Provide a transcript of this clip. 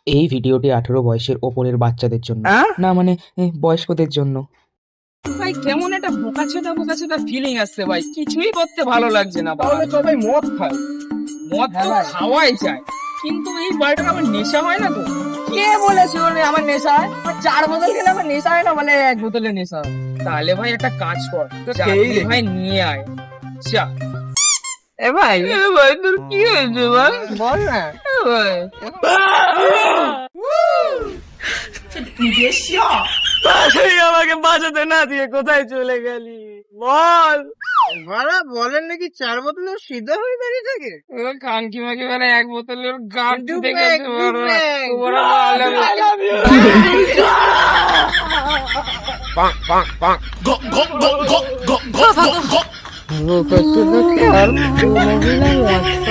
এই ভিডিওটি 18 বয়সের ওপরের বাচ্চাদের জন্য। না মানে বয়স্কদের জন্য। ভাই কেমন একটা বোকাচোদা ফিলিং আসছে ভাই, কিছুই করতে ভালো লাগছে না। তাহলে সবাই মদ খায়, মদ তো খাওয়াই যায়, কিন্তু এই বাড়িটা আমার নেশা হয় না তো। কে বলেছে ওরে আমার নেশা হয়? 4 বোতল খেলে আমার নেশা হয় না, বলে 1 বোতলে নেশা হয়। তাহলে ভাই একটা কাজ কর, চাকরি ভাই নিয়ে আয়। চা এ ভাই তোর কি হয়েছে ভাই, বল না। ভাই আমাকে বাঁচাতে না দিয়ে কোথায় চলে গেলি বল। মারা বলেন নাকি 4 বোতলে সিদ্ধ হয়ে দাঁড়িয়ে থাকে? কানকি মাকি বেলা 1 বোতলের গান ডুবে, থেকে ডুবে। আর কোনোদিন আর মস্ত